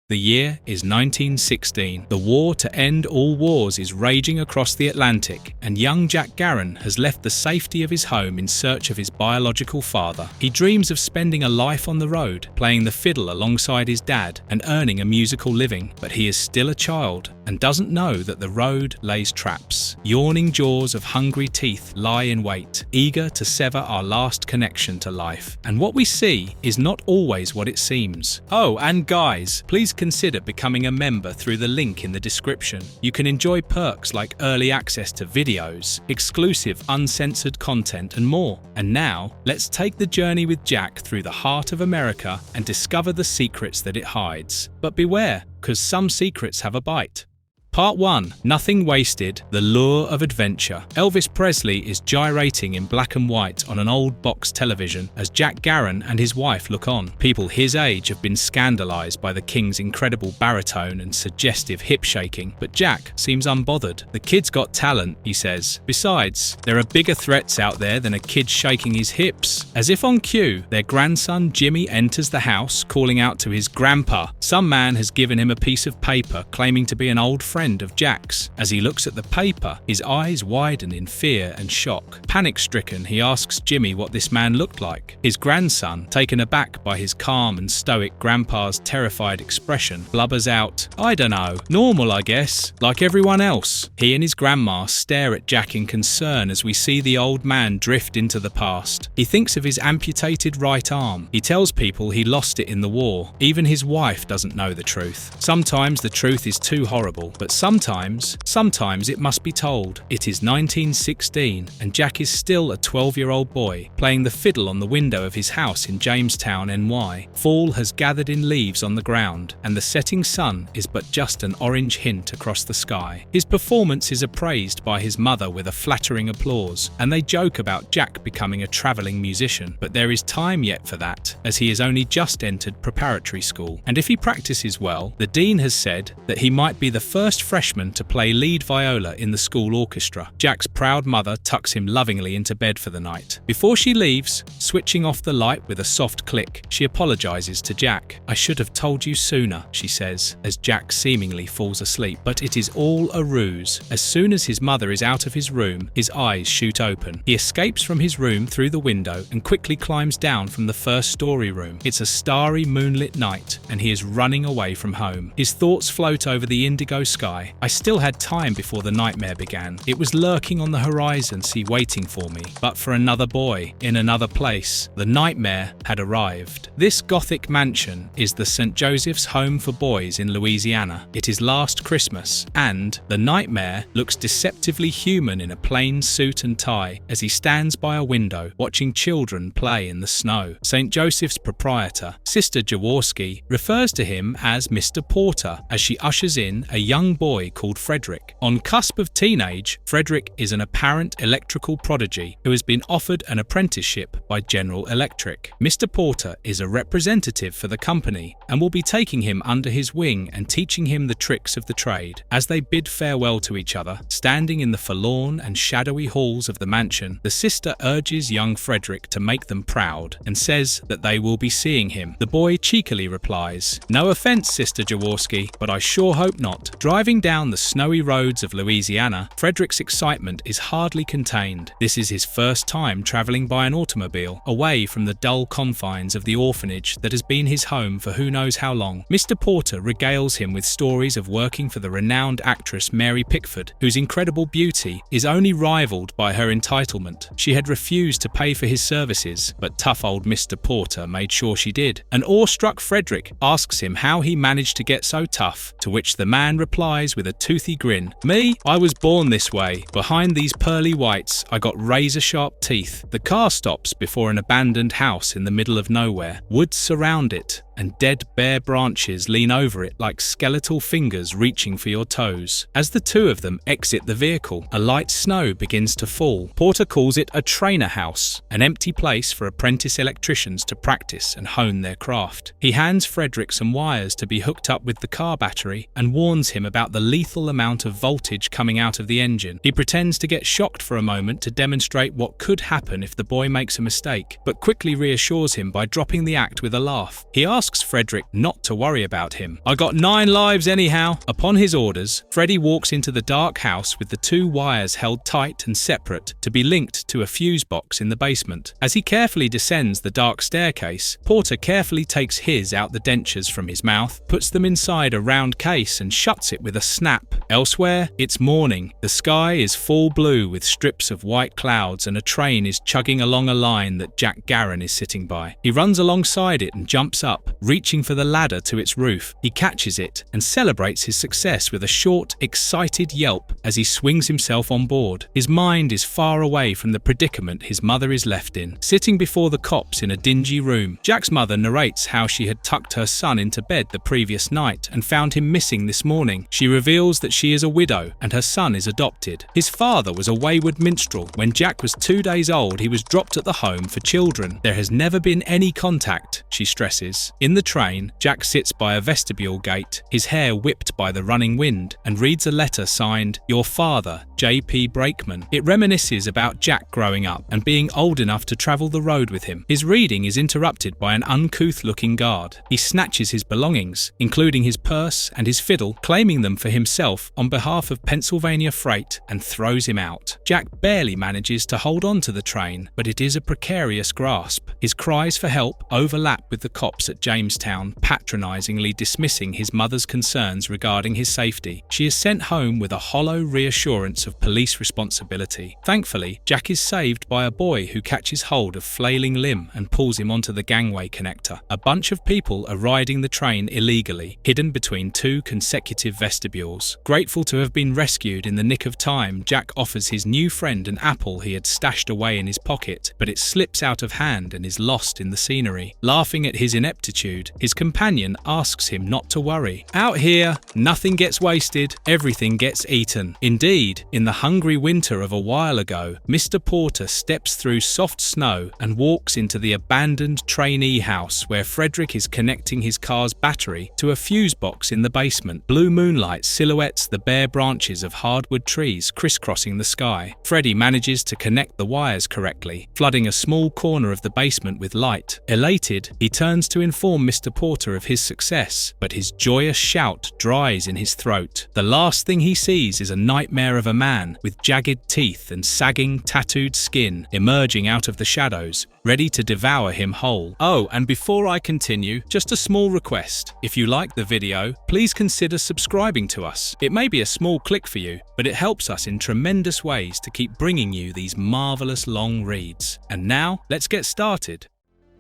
The year is 1916. The war to end all wars is raging across the Atlantic, and young Jack Garron has left the safety of his home in search of his biological father. He dreams of spending a life on the road, playing the fiddle alongside his dad and earning a musical living, but he is still a child and doesn't know that the road lays traps. Yawning jaws of hungry teeth lie in wait, eager to sever our last connection to life. And what we see is not always what it seems. Oh, and guys, please consider becoming a member through the link in the description. You can enjoy perks like early access to videos, exclusive uncensored content, and more. And now, let's take the journey with Jack through the heart of America and discover the secrets that it hides. But beware, because some secrets have a bite. Part 1. Nothing Wasted, The Lure of Adventure. Elvis Presley is gyrating in black and white on an old box television as Jack Garron and his wife look on. People his age have been scandalized by the King's incredible baritone and suggestive hip shaking, but Jack seems unbothered. The kid's got talent, he says. Besides, there are bigger threats out there than a kid shaking his hips. As if on cue, their grandson Jimmy enters the house, calling out to his grandpa. Some man has given him a piece of paper claiming to be an old friend of Jack's. As he looks at the paper, his eyes widen in fear and shock. Panic-stricken, he asks Jimmy what this man looked like. His grandson, taken aback by his calm and stoic grandpa's terrified expression, blubbers out, "I dunno, normal I guess, like everyone else." He and his grandma stare at Jack in concern as we see the old man drift into the past. He thinks of his amputated right arm. He tells people he lost it in the war. Even his wife doesn't know the truth. Sometimes the truth is too horrible, but sometimes it must be told. It is 1916, and Jack is still a 12-year-old boy, playing the fiddle on the window of his house in Jamestown, NY. Fall has gathered in leaves on the ground, and the setting sun is but just an orange hint across the sky. His performance is appraised by his mother with a flattering applause, and they joke about Jack becoming a travelling musician. But there is time yet for that, as he has only just entered preparatory school. And if he practices well, the dean has said that he might be the first freshman to play lead viola in the school orchestra. Jack's proud mother tucks him lovingly into bed for the night. Before she leaves, switching off the light with a soft click, she apologizes to Jack. "I should have told you sooner," she says, as Jack seemingly falls asleep. But it is all a ruse. As soon as his mother is out of his room, his eyes shoot open. He escapes from his room through the window and quickly climbs down from the first-story room. It's a starry moonlit night, and he is running away from home. His thoughts float over the indigo sky. I still had time before the nightmare began. It was lurking on the horizon, waiting for me. But for another boy, in another place, the nightmare had arrived. This Gothic mansion is the St. Joseph's Home for Boys in Louisiana. It is last Christmas, and the nightmare looks deceptively human in a plain suit and tie as he stands by a window, watching children play in the snow. St. Joseph's proprietor, Sister Jaworski, refers to him as Mr. Porter as she ushers in a young boy called Frederick. On cusp of teenage, Frederick is an apparent electrical prodigy who has been offered an apprenticeship by General Electric. Mr. Porter is a representative for the company and will be taking him under his wing and teaching him the tricks of the trade. As they bid farewell to each other, standing in the forlorn and shadowy halls of the mansion, the sister urges young Frederick to make them proud and says that they will be seeing him. The boy cheekily replies, "No offense, Sister Jaworski, but I sure hope not." Driving down the snowy roads of Louisiana, Frederick's excitement is hardly contained. This is his first time traveling by an automobile, away from the dull confines of the orphanage that has been his home for who knows how long. Mr. Porter regales him with stories of working for the renowned actress Mary Pickford, whose incredible beauty is only rivaled by her entitlement. She had refused to pay for his services, but tough old Mr. Porter made sure she did. An awestruck Frederick asks him how he managed to get so tough, to which the man replies with a toothy grin, "Me? I was born this way. Behind these pearly whites, I got razor-sharp teeth." The car stops before an abandoned house in the middle of nowhere. Woods surround it, and dead bare branches lean over it like skeletal fingers reaching for your toes. As the two of them exit the vehicle, a light snow begins to fall. Porter calls it a trainer house, an empty place for apprentice electricians to practice and hone their craft. He hands Frederick some wires to be hooked up with the car battery and warns him about the lethal amount of voltage coming out of the engine. He pretends to get shocked for a moment to demonstrate what could happen if the boy makes a mistake, but quickly reassures him by dropping the act with a laugh. He asks asks Frederick not to worry about him. "I got 9 lives anyhow." Upon his orders, Freddy walks into the dark house with the 2 wires held tight and separate to be linked to a fuse box in the basement. As he carefully descends the dark staircase, Porter carefully takes his out the dentures from his mouth, puts them inside a round case and shuts it with a snap. Elsewhere, it's morning. The sky is full blue with strips of white clouds and a train is chugging along a line that Jack Garron is sitting by. He runs alongside it and jumps up, reaching for the ladder to its roof. He catches it and celebrates his success with a short, excited yelp as he swings himself on board. His mind is far away from the predicament his mother is left in. Sitting before the cops in a dingy room, Jack's mother narrates how she had tucked her son into bed the previous night and found him missing this morning. She reveals that she is a widow and her son is adopted. His father was a wayward minstrel. When Jack was 2 days old, he was dropped at the home for children. There has never been any contact, she stresses. In the train, Jack sits by a vestibule gate, his hair whipped by the running wind, and reads a letter signed, "Your father, J.P. Brakeman." It reminisces about Jack growing up and being old enough to travel the road with him. His reading is interrupted by an uncouth-looking guard. He snatches his belongings, including his purse and his fiddle, claiming them for himself on behalf of Pennsylvania Freight, and throws him out. Jack barely manages to hold on to the train, but it is a precarious grasp. His cries for help overlap with the cops at Jamestown, patronizingly dismissing his mother's concerns regarding his safety. She is sent home with a hollow reassurance of police responsibility. Thankfully, Jack is saved by a boy who catches hold of flailing limb and pulls him onto the gangway connector. A bunch of people are riding the train illegally, hidden between 2 consecutive vestibules. Grateful to have been rescued in the nick of time, Jack offers his new friend an apple he had stashed away in his pocket, but it slips out of hand and is lost in the scenery. Laughing at his ineptitude, his companion asks him not to worry. "Out here, nothing gets wasted, everything gets eaten." Indeed, in the hungry winter of a while ago, Mr. Porter steps through soft snow and walks into the abandoned trainee house where Frederick is connecting his car's battery to a fuse box in the basement. Blue moonlight silhouettes the bare branches of hardwood trees crisscrossing the sky. Freddy manages to connect the wires correctly, flooding a small corner of the basement with light. Elated, he turns to inform Mr. Porter of his success, but his joyous shout dries in his throat. The last thing he sees is a nightmare of a man with jagged teeth and sagging, tattooed skin emerging out of the shadows, ready to devour him whole. Oh, and before I continue, just a small request. If you like the video, please consider subscribing to us. It may be a small click for you, but it helps us in tremendous ways to keep bringing you these marvelous long reads. And now, let's get started.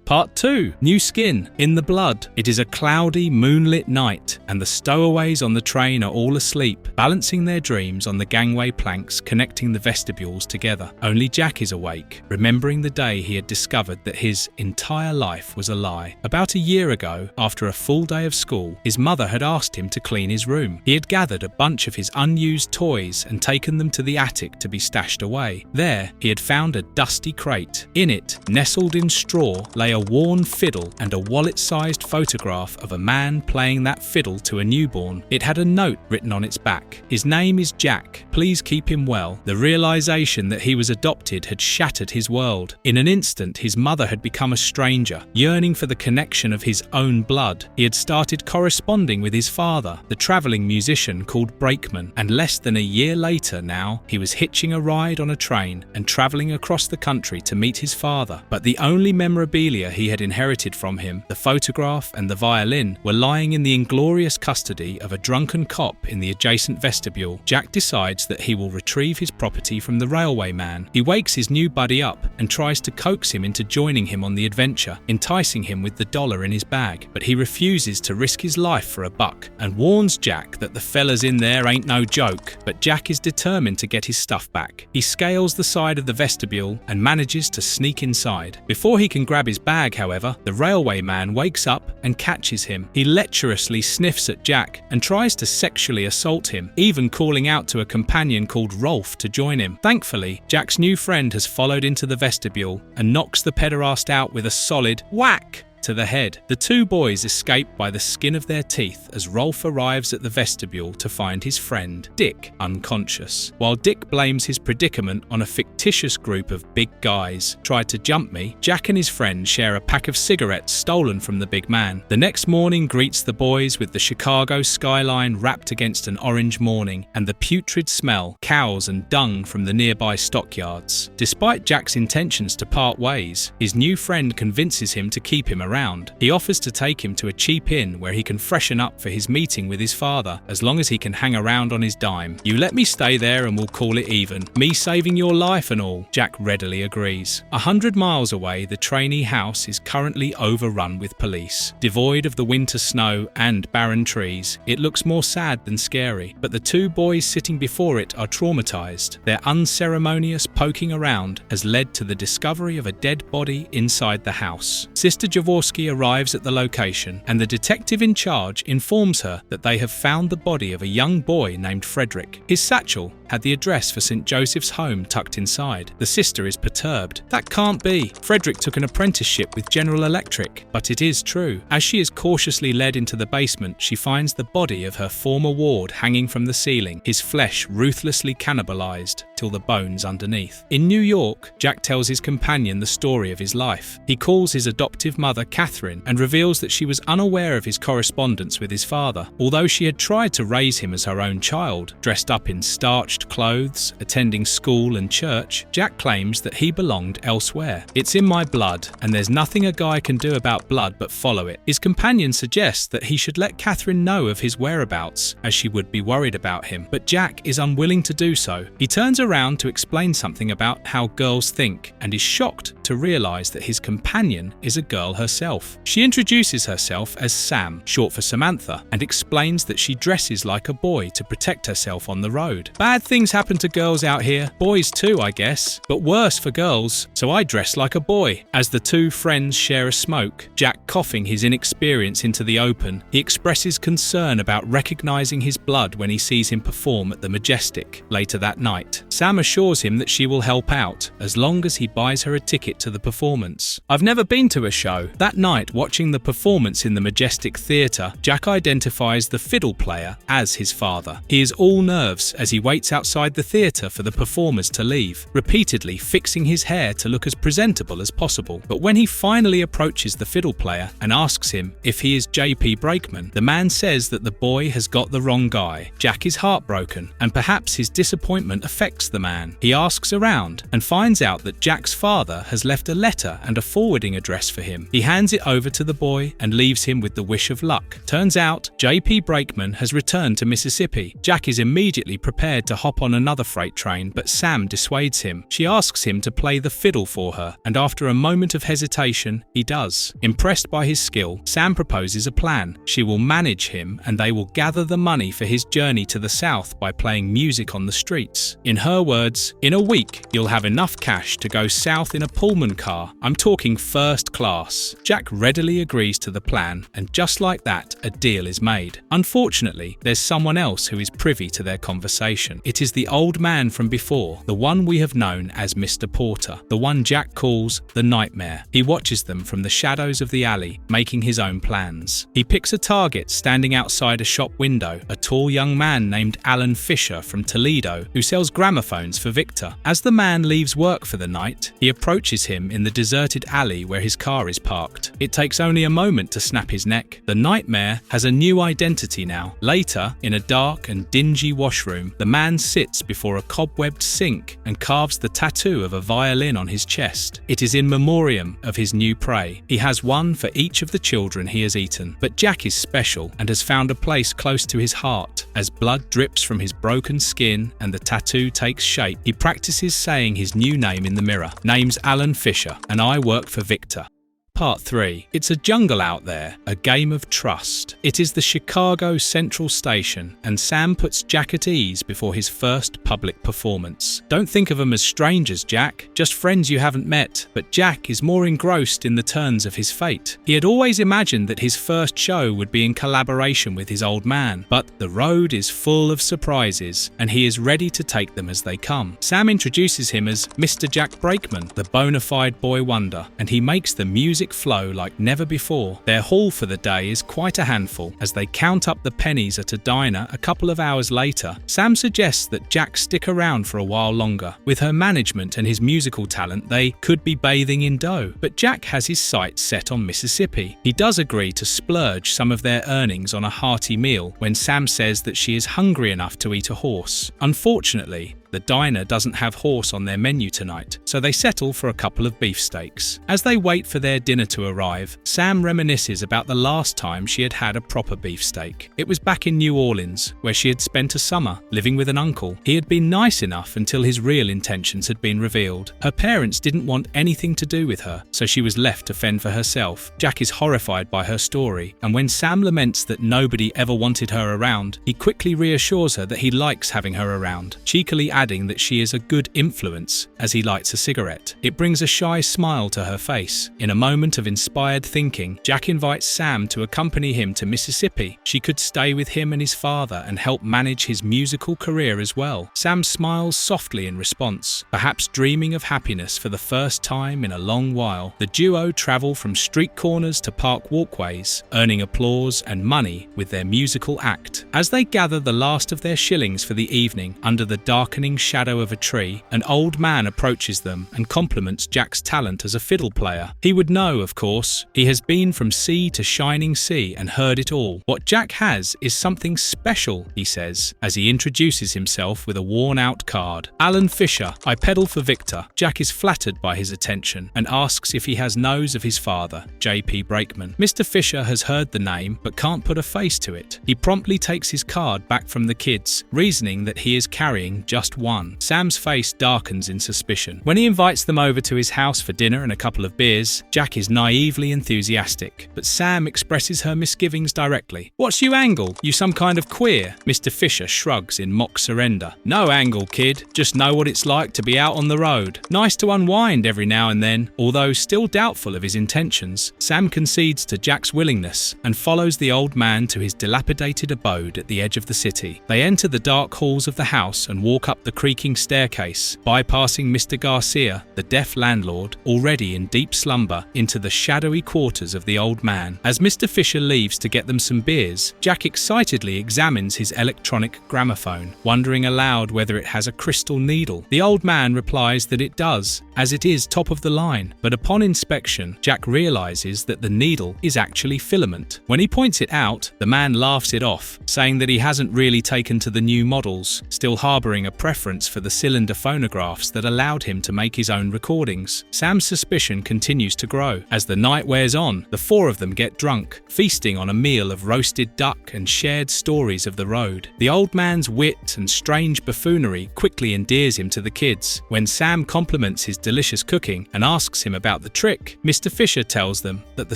Part 2. New Skin. In the Blood. It is a cloudy, moonlit night, and the stowaways on the train are all asleep, balancing their dreams on the gangway planks connecting the vestibules together. Only Jack is awake, remembering the day he had discovered that his entire life was a lie. About a year ago, after a full day of school, his mother had asked him to clean his room. He had gathered a bunch of his unused toys and taken them to the attic to be stashed away. There, he had found a dusty crate. In it, nestled in straw, lay a worn fiddle and a wallet-sized photograph of a man playing that fiddle to a newborn. It had a note written on its back. "His name is Jack. Please keep him well." The realization that he was adopted had shattered his world. In an instant, his mother had become a stranger, yearning for the connection of his own blood. He had started corresponding with his father, the traveling musician called Brakeman, and less than a year later now, he was hitching a ride on a train and traveling across the country to meet his father. But the only memorabilia he had inherited from him, the photograph and the violin, were lying in the inglorious custody of a drunken cop in the adjacent vestibule. Jack decides that he will retrieve his property from the railway man. He wakes his new buddy up and tries to coax him into joining him on the adventure, enticing him with the dollar in his bag. But he refuses to risk his life for a buck and warns Jack that the fellas in there ain't no joke. But Jack is determined to get his stuff back. He scales the side of the vestibule and manages to sneak inside. Before he can grab his bag, however, the railway man wakes up and catches him. He lecherously sniffs at Jack and tries to sexually assault him, even calling out to a companion called Rolf to join him. Thankfully, Jack's new friend has followed into the vestibule and knocks the pederast out with a solid whack. to the head. The two boys escape by the skin of their teeth as Rolf arrives at the vestibule to find his friend, Dick, unconscious. While Dick blames his predicament on a fictitious group of big guys tried to jump me, Jack and his friend share a pack of cigarettes stolen from the big man. The next morning greets the boys with the Chicago skyline wrapped against an orange morning and the putrid smell, cows and dung from the nearby stockyards. Despite Jack's intentions to part ways, his new friend convinces him to keep him around. He offers to take him to a cheap inn where he can freshen up for his meeting with his father, as long as he can hang around on his dime. "You let me stay there and we'll call it even. Me saving your life and all." Jack readily agrees. 100 miles away, the trainee house is currently overrun with police. Devoid of the winter snow and barren trees, it looks more sad than scary, but the two boys sitting before it are traumatized. Their unceremonious poking around has led to the discovery of a dead body inside the house. Sister Jaworski arrives at the location, and the detective in charge informs her that they have found the body of a young boy named Frederick. His satchel had the address for St. Joseph's Home tucked inside. The sister is perturbed. "That can't be. Frederick took an apprenticeship with General Electric." But it is true. As she is cautiously led into the basement, she finds the body of her former ward hanging from the ceiling, his flesh ruthlessly cannibalized till the bones underneath. In New York, Jack tells his companion the story of his life. He calls his adoptive mother Catherine and reveals that she was unaware of his correspondence with his father. Although she had tried to raise him as her own child, dressed up in starched clothes, attending school and church, Jack claims that he belonged elsewhere. "It's in my blood, and there's nothing a guy can do about blood but follow it." His companion suggests that he should let Catherine know of his whereabouts, as she would be worried about him, but Jack is unwilling to do so. He turns around to explain something about how girls think, and is shocked to realize that his companion is a girl herself. She introduces herself as Sam, short for Samantha, and explains that she dresses like a boy to protect herself on the road. "Bad things happen to girls out here, boys too, I guess, but worse for girls, so I dress like a boy." As the two friends share a smoke, Jack coughing his inexperience into the open, he expresses concern about recognizing his blood when he sees him perform at the Majestic later that night. Sam assures him that she will help out, as long as he buys her a ticket to the performance. "I've never been to a show." That night, watching the performance in the Majestic Theatre, Jack identifies the fiddle player as his father. He is all nerves as he waits outside the theatre for the performers to leave, repeatedly fixing his hair to look as presentable as possible. But when he finally approaches the fiddle player and asks him if he is J.P. Brakeman, the man says that the boy has got the wrong guy. Jack is heartbroken, and perhaps his disappointment affects the man. He asks around and finds out that Jack's father has left a letter and a forwarding address for him. He hands it over to the boy and leaves him with the wish of luck. Turns out, J.P. Brakeman has returned to Mississippi. Jack is immediately prepared to hop on another freight train, but Sam dissuades him. She asks him to play the fiddle for her, and after a moment of hesitation, he does. Impressed by his skill, Sam proposes a plan. She will manage him, and they will gather the money for his journey to the South by playing music on the streets. In her words, "In a week, you'll have enough cash to go south in a Pullman car. I'm talking first class." Jack readily agrees to the plan, and just like that, a deal is made. Unfortunately, there's someone else who is privy to their conversation. It is the old man from before, the one we have known as Mr. Porter, the one Jack calls the Nightmare. He watches them from the shadows of the alley, making his own plans. He picks a target standing outside a shop window, a tall young man named Alan Fisher from Toledo, who sells gramophones for Victor. As the man leaves work for the night, he approaches him in the deserted alley where his car is parked. It takes only a moment to snap his neck. The Nightmare has a new identity now. Later, in a dark and dingy washroom, the man sits before a cobwebbed sink and carves the tattoo of a violin on his chest. It is in memoriam of his new prey. He has one for each of the children he has eaten. But Jack is special and has found a place close to his heart. As blood drips from his broken skin and the tattoo takes shape, he practices saying his new name in the mirror. "Name's Alan Fisher, and I work for Victor." Part 3. It's a jungle out there, a game of trust. It is the Chicago Central Station, and Sam puts Jack at ease before his first public performance. "Don't think of them as strangers, Jack, just friends you haven't met." But Jack is more engrossed in the turns of his fate. He had always imagined that his first show would be in collaboration with his old man, but the road is full of surprises, and he is ready to take them as they come. Sam introduces him as Mr. Jack Brakeman, the bona fide boy wonder, and he makes the music music flow like never before. Their haul for the day is quite a handful. As they count up the pennies at a diner a couple of hours later, Sam suggests that Jack stick around for a while longer. With her management and his musical talent, they could be bathing in dough. But Jack has his sights set on Mississippi. He does agree to splurge some of their earnings on a hearty meal when Sam says that she is hungry enough to eat a horse. Unfortunately, the diner doesn't have horse on their menu tonight, so they settle for a couple of beefsteaks. As they wait for their dinner to arrive, Sam reminisces about the last time she had had a proper beefsteak. It was back in New Orleans, where she had spent a summer living with an uncle. He had been nice enough until his real intentions had been revealed. Her parents didn't want anything to do with her, so she was left to fend for herself. Jack is horrified by her story, and when Sam laments that nobody ever wanted her around, he quickly reassures her that he likes having her around, cheekily adding that she is a good influence as he lights a cigarette. It brings a shy smile to her face. In a moment of inspired thinking, Jack invites Sam to accompany him to Mississippi. She could stay with him and his father and help manage his musical career as well. Sam smiles softly in response, perhaps dreaming of happiness for the first time in a long while. The duo travel from street corners to park walkways, earning applause and money with their musical act. As they gather the last of their shillings for the evening under the darkening shadow of a tree, an old man approaches them and compliments Jack's talent as a fiddle player. He would know, of course. He has been from sea to shining sea and heard it all. What Jack has is something special, he says, as he introduces himself with a worn-out card. Alan Fisher, I pedal for Victor. Jack is flattered by his attention and asks if he has knows of his father, J.P. Brakeman. Mr. Fisher has heard the name but can't put a face to it. He promptly takes his card back from the kids, reasoning that he is carrying just one. Sam's face darkens in suspicion. When he invites them over to his house for dinner and a couple of beers, Jack is naively enthusiastic, but Sam expresses her misgivings directly. What's you angle? You some kind of queer? Mr. Fisher shrugs in mock surrender. No angle, kid. Just know what it's like to be out on the road. Nice to unwind every now and then. Although still doubtful of his intentions, Sam concedes to Jack's willingness and follows the old man to his dilapidated abode at the edge of the city. They enter the dark halls of the house and walk up the creaking staircase, bypassing Mr. Garcia, the deaf landlord, already in deep slumber, into the shadowy quarters of the old man. As Mr. Fisher leaves to get them some beers, Jack excitedly examines his electronic gramophone, wondering aloud whether it has a crystal needle. The old man replies that it does, as it is top of the line, but upon inspection, Jack realizes that the needle is actually filament. When he points it out, the man laughs it off, saying that he hasn't really taken to the new models, still harboring a preference for the cylinder phonographs that allowed him to make his own recordings. Sam's suspicion continues to grow. As the night wears on, the four of them get drunk, feasting on a meal of roasted duck and shared stories of the road. The old man's wit and strange buffoonery quickly endears him to the kids. When Sam compliments his delicious cooking and asks him about the trick, Mr. Fisher tells them that the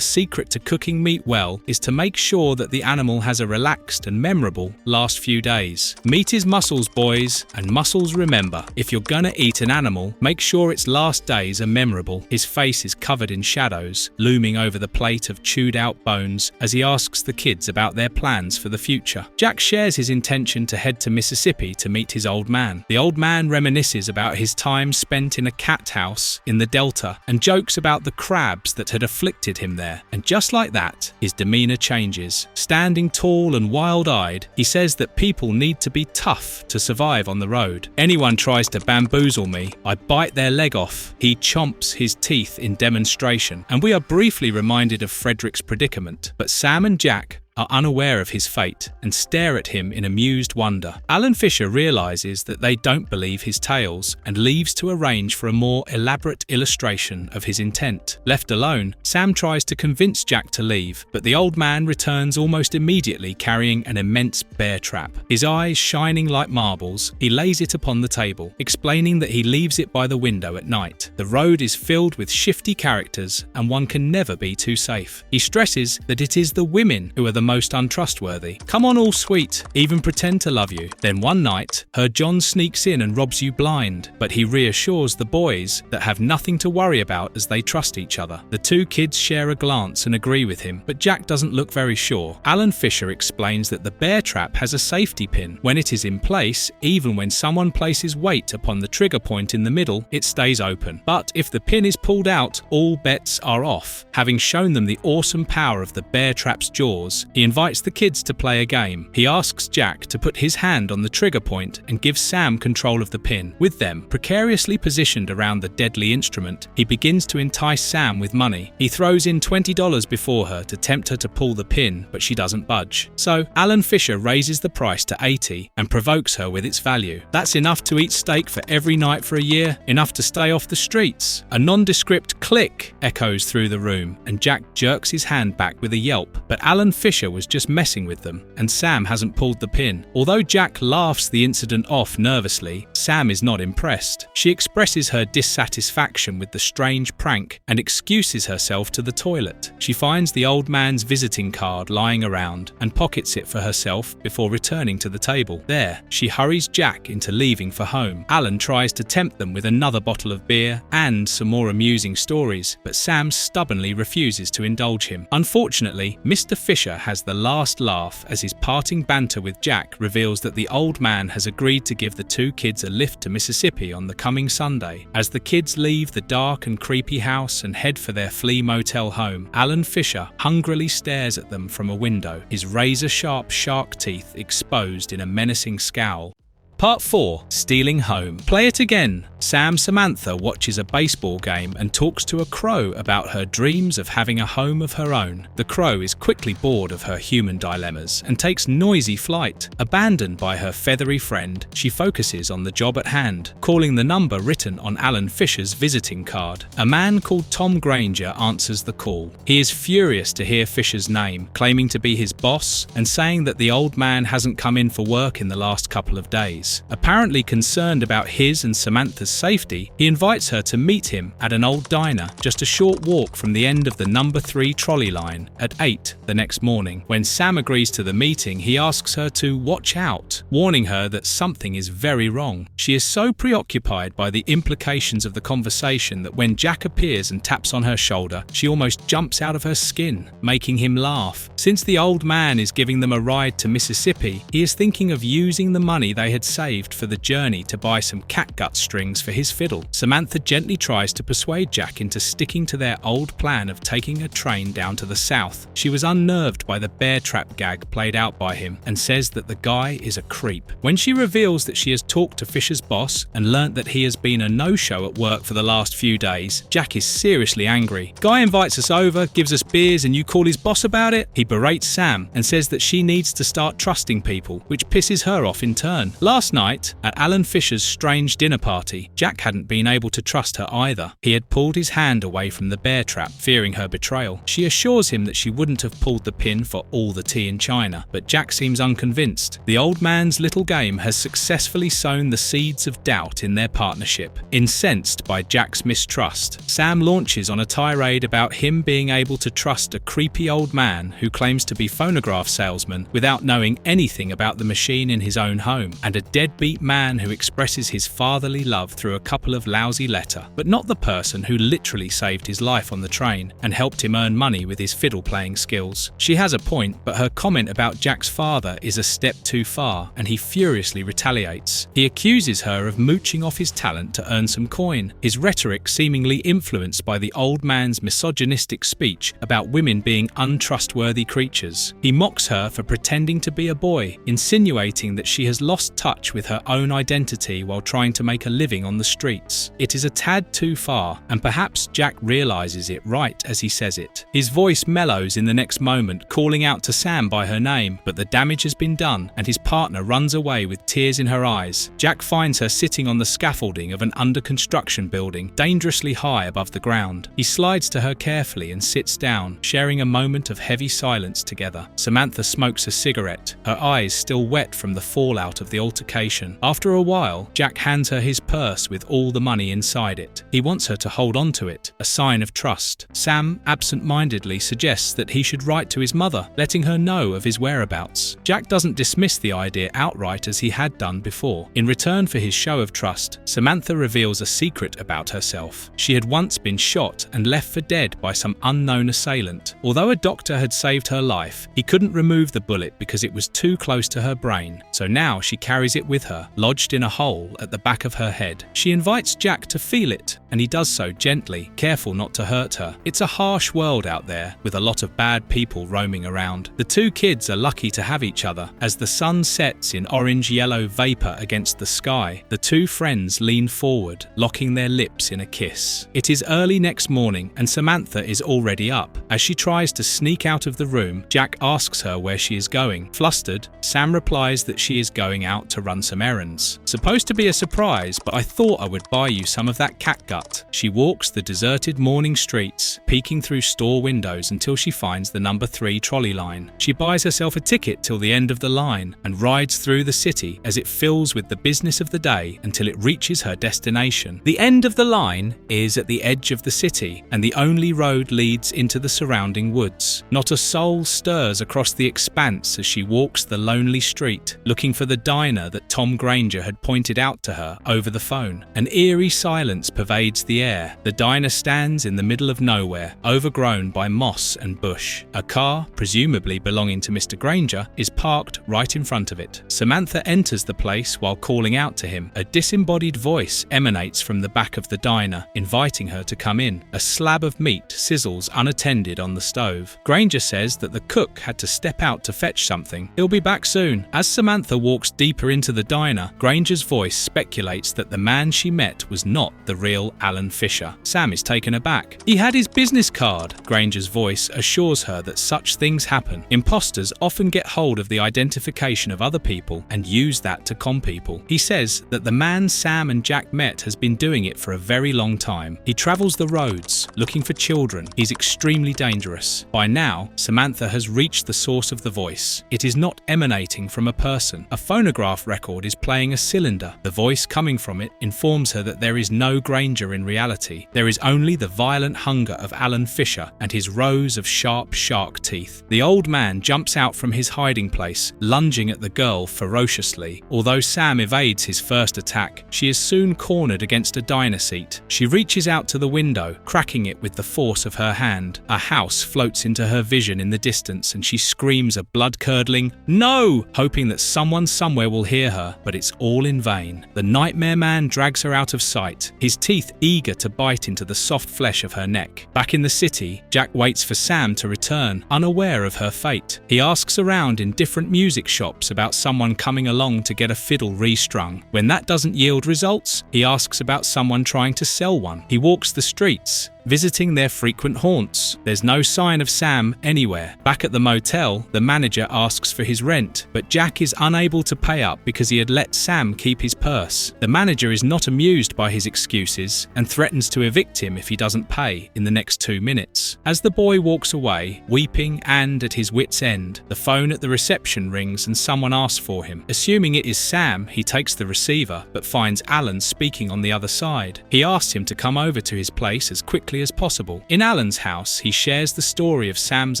secret to cooking meat well is to make sure that the animal has a relaxed and memorable last few days. Meat is muscles, boys, and muscles remember. If you're gonna eat an animal, make sure its last days are memorable. His face is covered in shadows, looming over the plate of chewed out bones as he asks the kids about their plans for the future. Jack shares his intention to head to Mississippi to meet his old man. The old man reminisces about his time spent in a cat house in the Delta and jokes about the crabs that had afflicted him there. And just like that, his demeanor changes. Standing tall and wild-eyed, he says that people need to be tough to survive on the road. Anyone tries to bamboozle me, I bite their leg off. He chomps his teeth in demonstration, and we are briefly reminded of Frederick's predicament. But Sam and Jack are unaware of his fate and stare at him in amused wonder. Alan Fisher realizes that they don't believe his tales and leaves to arrange for a more elaborate illustration of his intent. Left alone, Sam tries to convince Jack to leave, but the old man returns almost immediately carrying an immense bear trap. His eyes shining like marbles, he lays it upon the table, explaining that he leaves it by the window at night. The road is filled with shifty characters and one can never be too safe. He stresses that it is the women who are the most untrustworthy. Come on, all sweet, even pretend to love you. Then one night, her John sneaks in and robs you blind, but he reassures the boys that have nothing to worry about as they trust each other. The two kids share a glance and agree with him, but Jack doesn't look very sure. Alan Fisher explains that the bear trap has a safety pin. When it is in place, even when someone places weight upon the trigger point in the middle, it stays open. But if the pin is pulled out, all bets are off. Having shown them the awesome power of the bear trap's jaws, he invites the kids to play a game. He asks Jack to put his hand on the trigger point and gives Sam control of the pin. With them precariously positioned around the deadly instrument, he begins to entice Sam with money. He throws in $20 before her to tempt her to pull the pin, but she doesn't budge. So Alan Fisher raises the price to $80 and provokes her with its value. That's enough to eat steak for every night for a year, enough to stay off the streets. A nondescript click echoes through the room, and Jack jerks his hand back with a yelp. But Alan Fisher was just messing with them, and Sam hasn't pulled the pin. Although Jack laughs the incident off nervously, Sam is not impressed. She expresses her dissatisfaction with the strange prank and excuses herself to the toilet. She finds the old man's visiting card lying around and pockets it for herself before returning to the table. There, she hurries Jack into leaving for home. Alan tries to tempt them with another bottle of beer and some more amusing stories, but Sam stubbornly refuses to indulge him. Unfortunately, Mr. Fisher has the last laugh as his parting banter with Jack reveals that the old man has agreed to give the two kids a lift to Mississippi on the coming Sunday. As the kids leave the dark and creepy house and head for their flea motel home, Alan Fisher hungrily stares at them from a window, his razor-sharp shark teeth exposed in a menacing scowl. Part 4. Stealing Home. Play it again. Sam Samantha watches a baseball game and talks to a crow about her dreams of having a home of her own. The crow is quickly bored of her human dilemmas and takes noisy flight. Abandoned by her feathery friend, she focuses on the job at hand, calling the number written on Alan Fisher's visiting card. A man called Tom Granger answers the call. He is furious to hear Fisher's name, claiming to be his boss and saying that the old man hasn't come in for work in the last couple of days. Apparently concerned about his and Samantha's safety, he invites her to meet him at an old diner just a short walk from the end of the number 3 trolley line at 8 the next morning. When Sam agrees to the meeting, he asks her to watch out, warning her that something is very wrong. She is so preoccupied by the implications of the conversation that when Jack appears and taps on her shoulder, she almost jumps out of her skin, making him laugh. Since the old man is giving them a ride to Mississippi, he is thinking of using the money they had saved for the journey to buy some catgut strings for his fiddle. Samantha gently tries to persuade Jack into sticking to their old plan of taking a train down to the south. She was unnerved by the bear trap gag played out by him and says that the guy is a creep. When she reveals that she has talked to Fisher's boss and learnt that he has been a no-show at work for the last few days, Jack is seriously angry. Guy invites us over, gives us beers, and you call his boss about it? He berates Sam and says that she needs to start trusting people, which pisses her off in turn. Last night, at Alan Fisher's strange dinner party, Jack hadn't been able to trust her either. He had pulled his hand away from the bear trap, fearing her betrayal. She assures him that she wouldn't have pulled the pin for all the tea in China, but Jack seems unconvinced. The old man's little game has successfully sown the seeds of doubt in their partnership. Incensed by Jack's mistrust, Sam launches on a tirade about him being able to trust a creepy old man who claims to be phonograph salesman without knowing anything about the machine in his own home, and a deadbeat man who expresses his fatherly love through a couple of lousy letters, but not the person who literally saved his life on the train and helped him earn money with his fiddle playing skills. She has a point, but her comment about Jack's father is a step too far, and he furiously retaliates. He accuses her of mooching off his talent to earn some coin, his rhetoric seemingly influenced by the old man's misogynistic speech about women being untrustworthy creatures. He mocks her for pretending to be a boy, insinuating that she has lost touch with her own identity while trying to make a living on the streets. It is a tad too far, and perhaps Jack realizes it right as he says it. His voice mellows in the next moment, calling out to Sam by her name, but the damage has been done, and his partner runs away with tears in her eyes. Jack finds her sitting on the scaffolding of an under-construction building, dangerously high above the ground. He slides to her carefully and sits down, sharing a moment of heavy silence together. Samantha smokes a cigarette, her eyes still wet from the fallout of the altercation. vacation. After a while, Jack hands her his purse with all the money inside it. He wants her to hold on to it, a sign of trust. Sam absent-mindedly suggests that he should write to his mother, letting her know of his whereabouts. Jack doesn't dismiss the idea outright as he had done before. In return for his show of trust, Samantha reveals a secret about herself. She had once been shot and left for dead by some unknown assailant. Although a doctor had saved her life, he couldn't remove the bullet because it was too close to her brain. So now she carries it with her, lodged in a hole at the back of her head. She invites Jack to feel it, and he does so gently, careful not to hurt her. It's a harsh world out there, with a lot of bad people roaming around. The two kids are lucky to have each other. As the sun sets in orange-yellow vapor against the sky, the two friends lean forward, locking their lips in a kiss. It is early next morning, and Samantha is already up. As she tries to sneak out of the room, Jack asks her where she is going. Flustered, Sam replies that she is going out to run some errands. Supposed to be a surprise, but I thought I would buy you some of that catgut. She walks the deserted morning streets, peeking through store windows until she finds the number 3 trolley line. She buys herself a ticket till the end of the line and rides through the city as it fills with the business of the day until it reaches her destination. The end of the line is at the edge of the city, and the only road leads into the surrounding woods. Not a soul stirs across the expanse as she walks the lonely street, looking for the diner that Tom Granger had pointed out to her over the phone. An eerie silence pervades the air. The diner stands in the middle of nowhere, overgrown by moss and bush. A car, presumably belonging to Mr. Granger, is parked right in front of it. Samantha enters the place while calling out to him. A disembodied voice emanates from the back of the diner, inviting her to come in. A slab of meat sizzles unattended on the stove. Granger says that the cook had to step out to fetch something. He'll be back soon. As Samantha walks deeper into the diner, Granger's voice speculates that the man she met was not the real Alan Fisher. Sam is taken aback. He had his business card. Granger's voice assures her that such things happen. Imposters often get hold of the identification of other people and use that to con people. He says that the man Sam and Jack met has been doing it for a very long time. He travels the roads, looking for children. He's extremely dangerous. By now, Samantha has reached the source of the voice. It is not emanating from a person. A phonograph record is playing a cylinder. The voice coming from it informs her that there is no Granger in reality. There is only the violent hunger of Alan Fisher and his rows of sharp shark teeth. The old man jumps out from his hiding place, lunging at the girl ferociously. Although Sam evades his first attack, she is soon cornered against a diner seat. She reaches out to the window, cracking it with the force of her hand. A house floats into her vision in the distance and she screams a blood-curdling "No!" hoping that someone somewhere will hear her, but it's all in vain. The nightmare man drags her out of sight, his teeth eager to bite into the soft flesh of her neck. Back in the city, Jack waits for Sam to return, unaware of her fate. He asks around in different music shops about someone coming along to get a fiddle restrung. When that doesn't yield results, he asks about someone trying to sell one. He walks the streets, visiting their frequent haunts. There's no sign of Sam anywhere. Back at the motel, the manager asks for his rent, but Jack is unable to pay up because he had let Sam keep his purse. The manager is not amused by his excuses and threatens to evict him if he doesn't pay in the next 2 minutes. As the boy walks away, weeping and at his wit's end, the phone at the reception rings and someone asks for him. Assuming it is Sam, he takes the receiver, but finds Alan speaking on the other side. He asks him to come over to his place as quickly as possible. In Alan's house, he shares the story of Sam's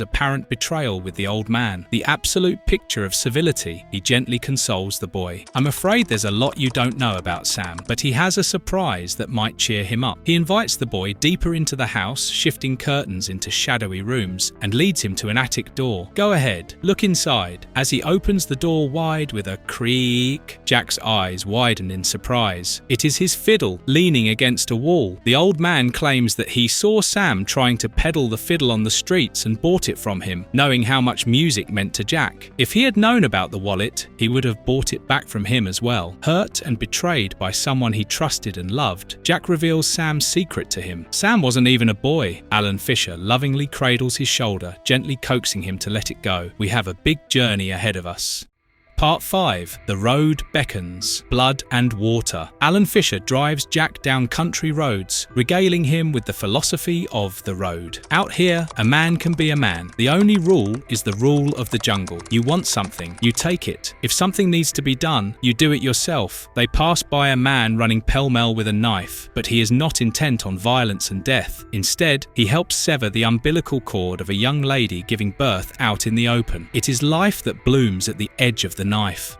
apparent betrayal with the old man. The absolute picture of civility, he gently consoles the boy. I'm afraid there's a lot you don't know about Sam, but he has a surprise that might cheer him up. He invites the boy deeper into the house, shifting curtains into shadowy rooms, and leads him to an attic door. Go ahead, look inside. As he opens the door wide with a creak, Jack's eyes widen in surprise. It is his fiddle, leaning against a wall. The old man claims that he saw Sam trying to peddle the fiddle on the streets and bought it from him, knowing how much music meant to Jack. If he had known about the wallet, he would have bought it back from him as well. Hurt and betrayed by someone he trusted and loved, Jack reveals Sam's secret to him. Sam wasn't even a boy. Alan Fisher lovingly cradles his shoulder, gently coaxing him to let it go. We have a big journey ahead of us. Part 5. The Road Beckons. Blood and Water. Alan Fisher drives Jack down country roads, regaling him with the philosophy of the road. Out here, a man can be a man. The only rule is the rule of the jungle. You want something, you take it. If something needs to be done, you do it yourself. They pass by a man running pell-mell with a knife, but he is not intent on violence and death. Instead, he helps sever the umbilical cord of a young lady giving birth out in the open. It is life that blooms at the edge of the knife.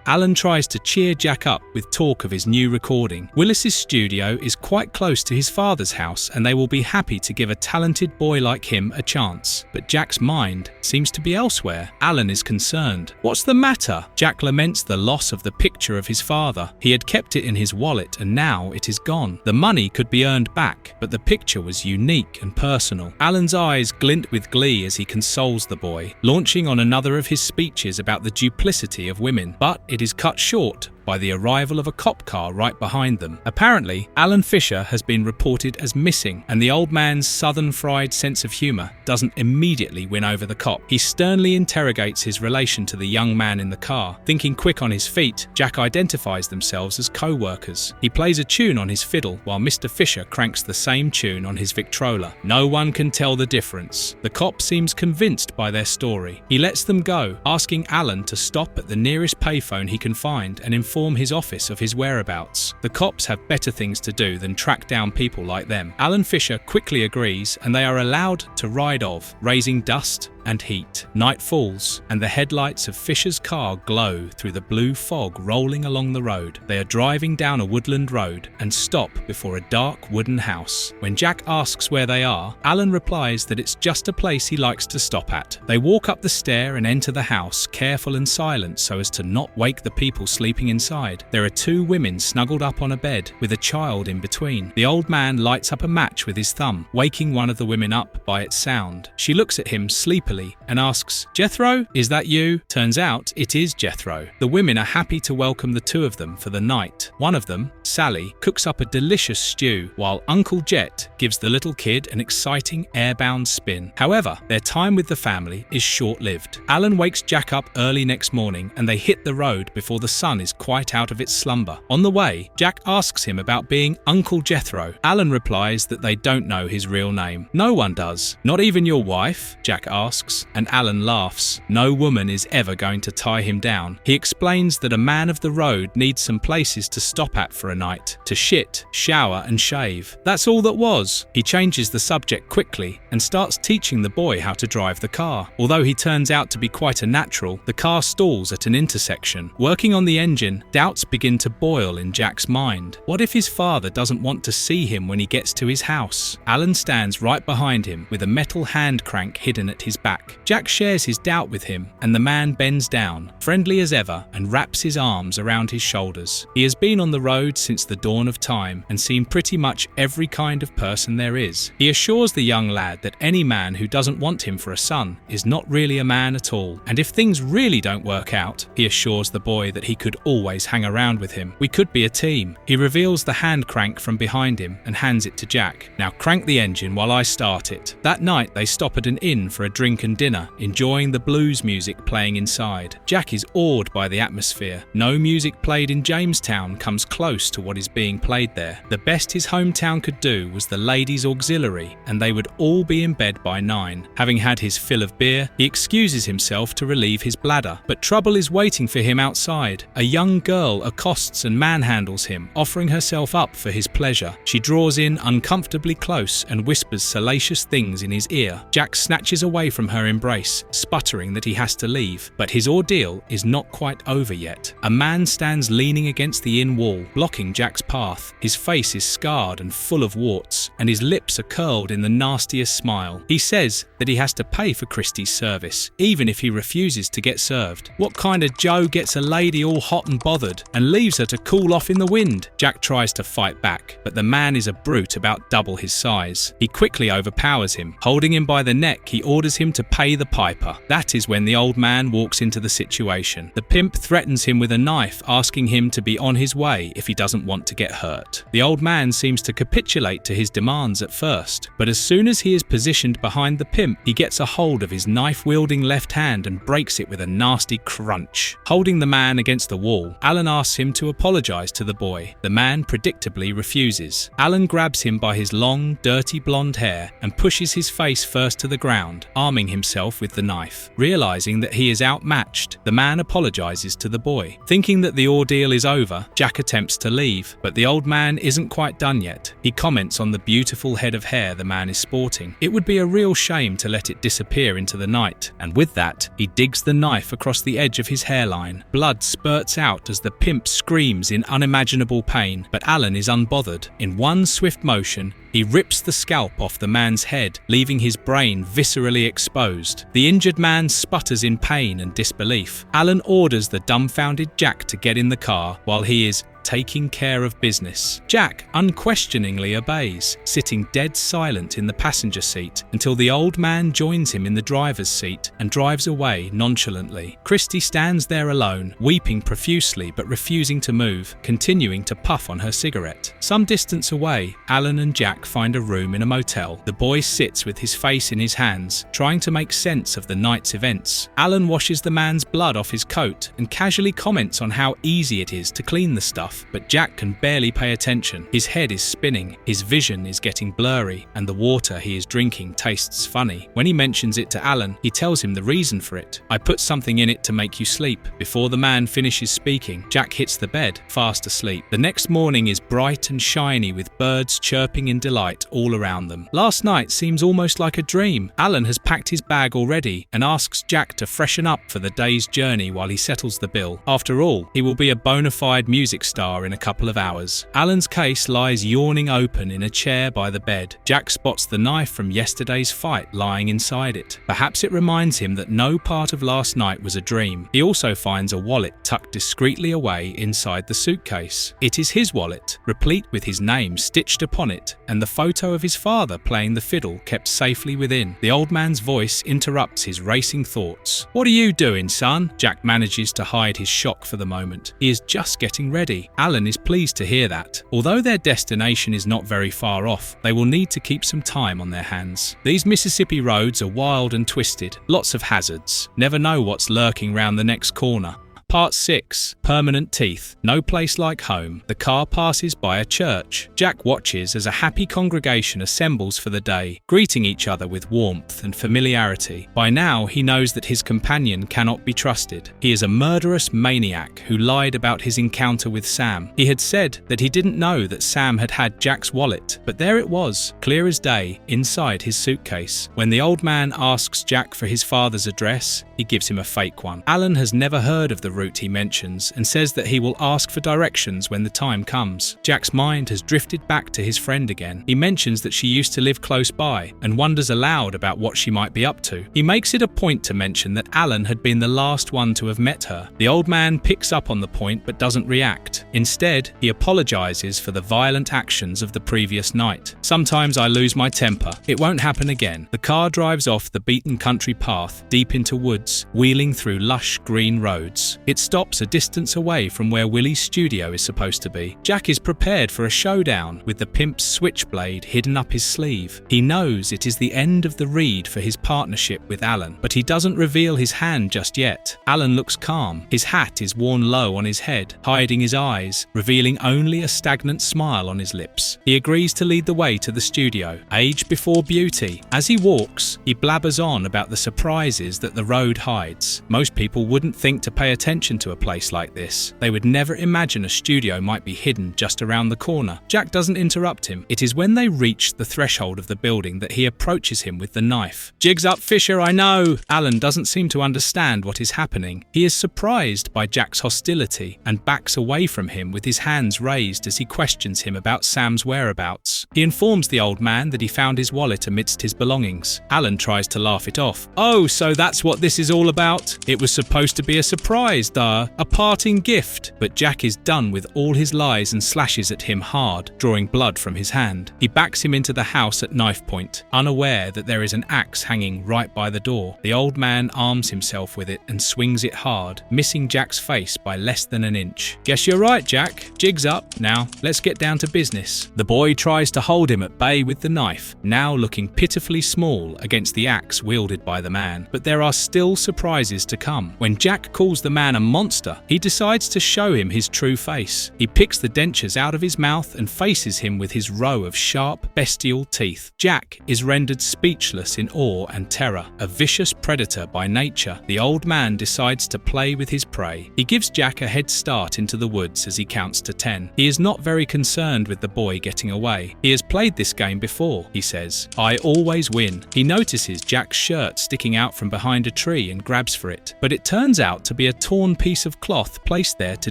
Alan tries to cheer Jack up with talk of his new recording. Willis's studio is quite close to his father's house, and they will be happy to give a talented boy like him a chance. But Jack's mind seems to be elsewhere. Alan is concerned. What's the matter? Jack laments the loss of the picture of his father. He had kept it in his wallet and now it is gone. The money could be earned back, but the picture was unique and personal. Alan's eyes glint with glee as he consoles the boy, launching on another of his speeches about the duplicity of women, but it is cut short by the arrival of a cop car right behind them. Apparently, Alan Fisher has been reported as missing, and the old man's southern fried sense of humour doesn't immediately win over the cop. He sternly interrogates his relation to the young man in the car. Thinking quick on his feet, Jack identifies themselves as co-workers. He plays a tune on his fiddle while Mr. Fisher cranks the same tune on his Victrola. No one can tell the difference. The cop seems convinced by their story. He lets them go, asking Alan to stop at the nearest payphone he can find and inform his office of his whereabouts. The cops have better things to do than track down people like them. Alan Fisher quickly agrees and they are allowed to ride off, raising dust and heat. Night falls, and the headlights of Fisher's car glow through the blue fog rolling along the road. They are driving down a woodland road and stop before a dark wooden house. When Jack asks where they are, Alan replies that it's just a place he likes to stop at. They walk up the stair and enter the house, careful and silent so as to not wake the people sleeping inside. There are two women snuggled up on a bed, with a child in between. The old man lights up a match with his thumb, waking one of the women up by its sound. She looks at him sleepily and asks, "Jethro, is that you?" Turns out it is Jethro. The women are happy to welcome the two of them for the night. One of them, Sally, cooks up a delicious stew, while Uncle Jet gives the little kid an exciting airbound spin. However, their time with the family is short-lived. Alan wakes Jack up early next morning and they hit the road before the sun is quite out of its slumber. On the way, Jack asks him about being Uncle Jethro. Alan replies that they don't know his real name. No one does. Not even your wife? Jack asks, and Alan laughs. No woman is ever going to tie him down. He explains that a man of the road needs some places to stop at for a night, to shit, shower and shave. That's all that was. He changes the subject quickly and starts teaching the boy how to drive the car. Although he turns out to be quite a natural, the car stalls at an intersection. Working on the engine, doubts begin to boil in Jack's mind. What if his father doesn't want to see him when he gets to his house? Alan stands right behind him with a metal hand crank hidden at his back. Jack shares his doubt with him, and the man bends down, friendly as ever, and wraps his arms around his shoulders. He has been on the road since the dawn of time and seen pretty much every kind of person there is. He assures the young lad that any man who doesn't want him for a son is not really a man at all, and if things really don't work out, he assures the boy that he could always hang around with him. We could be a team. He reveals the hand crank from behind him and hands it to Jack. Now crank the engine while I start it. That night they stop at an inn for a drink and dinner, enjoying the blues music playing inside. Jack is awed by the atmosphere. No music played in Jamestown comes close to what is being played there. The best his hometown could do was the ladies' auxiliary, and they would all be in bed by 9. Having had his fill of beer, he excuses himself to relieve his bladder. But trouble is waiting for him outside. A young girl accosts and manhandles him, offering herself up for his pleasure. She draws in uncomfortably close and whispers salacious things in his ear. Jack snatches away from her embrace, sputtering that he has to leave. But his ordeal is not quite over yet. A man stands leaning against the inn wall, blocking Jack's path. His face is scarred and full of warts, and his lips are curled in the nastiest smile. He says that he has to pay for Christie's service, even if he refuses to get served. What kind of Joe gets a lady all hot and bothered and leaves her to cool off in the wind? Jack tries to fight back, but the man is a brute about double his size. He quickly overpowers him. Holding him by the neck, he orders him to pay the piper. That is when the old man walks into the situation. The pimp threatens him with a knife, asking him to be on his way if he doesn't want to get hurt. The old man seems to capitulate to his demands at first, but as soon as he is positioned behind the pimp, he gets a hold of his knife-wielding left hand and breaks it with a nasty crunch. Holding the man against the wall, Alan asks him to apologize to the boy. The man predictably refuses. Alan grabs him by his long, dirty blonde hair and pushes his face first to the ground, arming himself with the knife. Realizing that he is outmatched, the man apologizes to the boy. Thinking that the ordeal is over, Jack attempts to leave, but the old man isn't quite done yet. He comments on the beautiful head of hair the man is sporting. It would be a real shame to let it disappear into the night, and with that, he digs the knife across the edge of his hairline. Blood spurts out as the pimp screams in unimaginable pain, but Alan is unbothered. In one swift motion, he rips the scalp off the man's head, leaving his brain viscerally exposed. The injured man sputters in pain and disbelief. Alan orders the dumbfounded Jack to get in the car while he is taking care of business. Jack unquestioningly obeys, sitting dead silent in the passenger seat until the old man joins him in the driver's seat and drives away nonchalantly. Christy stands there alone, weeping profusely but refusing to move, continuing to puff on her cigarette. Some distance away, Alan and Jack find a room in a motel. The boy sits with his face in his hands, trying to make sense of the night's events. Alan washes the man's blood off his coat and casually comments on how easy it is to clean the stuff, but Jack can barely pay attention. His head is spinning, his vision is getting blurry, and the water he is drinking tastes funny. When he mentions it to Alan, he tells him the reason for it. "I put something in it to make you sleep." Before the man finishes speaking, Jack hits the bed, fast asleep. The next morning is bright and shiny with birds chirping in delight all around them. Last night seems almost like a dream. Alan has packed his bag already and asks Jack to freshen up for the day's journey while he settles the bill. After all, he will be a bona fide music star in a couple of hours. Alan's case lies yawning open in a chair by the bed. Jack spots the knife from yesterday's fight lying inside it. Perhaps it reminds him that no part of last night was a dream. He also finds a wallet tucked discreetly away inside the suitcase. It is his wallet, replete with his name stitched upon it, and the photo of his father playing the fiddle kept safely within. The old man's voice interrupts his racing thoughts. "What are you doing, son?" Jack manages to hide his shock for the moment. He is just getting ready. Alan is pleased to hear that. Although their destination is not very far off, they will need to keep some time on their hands. These Mississippi roads are wild and twisted, lots of hazards. Never know what's lurking round the next corner. Part 6. Permanent Teeth. No place like home. The car passes by a church. Jack watches as a happy congregation assembles for the day, greeting each other with warmth and familiarity. By now, he knows that his companion cannot be trusted. He is a murderous maniac who lied about his encounter with Sam. He had said that he didn't know that Sam had had Jack's wallet, but there it was, clear as day, inside his suitcase. When the old man asks Jack for his father's address, he gives him a fake one. Alan has never heard of the route he mentions and says that he will ask for directions when the time comes. Jack's mind has drifted back to his friend again. He mentions that she used to live close by and wonders aloud about what she might be up to. He makes it a point to mention that Alan had been the last one to have met her. The old man picks up on the point but doesn't react. Instead, he apologizes for the violent actions of the previous night. "Sometimes I lose my temper. It won't happen again." The car drives off the beaten country path, deep into woods, wheeling through lush green roads. It stops a distance away from where Willie's studio is supposed to be. Jack is prepared for a showdown with the pimp's switchblade hidden up his sleeve. He knows it is the end of the read for his partnership with Alan, but he doesn't reveal his hand just yet. Alan looks calm. His hat is worn low on his head, hiding his eyes, revealing only a stagnant smile on his lips. He agrees to lead the way to the studio. Age before beauty. As he walks, he blabbers on about the surprises that the road hides. Most people wouldn't think to pay attention to a place like this. They would never imagine a studio might be hidden just around the corner. Jack doesn't interrupt him. It is when they reach the threshold of the building that he approaches him with the knife. "Jig's up, Fisher, I know." Alan doesn't seem to understand what is happening. He is surprised by Jack's hostility and backs away from him with his hands raised as he questions him about Sam's whereabouts. He informs the old man that he found his wallet amidst his belongings. Alan tries to laugh it off. "Oh, so that's what this is is all about? It was supposed to be a surprise, duh. A parting gift. But Jack is done with all his lies and slashes at him hard, drawing blood from his hand. He backs him into the house at knife point, unaware that there is an axe hanging right by the door. The old man arms himself with it and swings it hard, missing Jack's face by less than an inch. Guess you're right, Jack. Jig's up. Now, let's get down to business. The boy tries to hold him at bay with the knife, now looking pitifully small against the axe wielded by the man. But there are still surprises to come. When Jack calls the man a monster, he decides to show him his true face. He picks the dentures out of his mouth and faces him with his row of sharp, bestial teeth. Jack is rendered speechless in awe and terror. A vicious predator by nature, the old man decides to play with his prey. He gives Jack a head start into the woods as he counts to 10. He is not very concerned with the boy getting away. He has played this game before, he says. I always win. He notices Jack's shirt sticking out from behind a tree and grabs for it, but it turns out to be a torn piece of cloth placed there to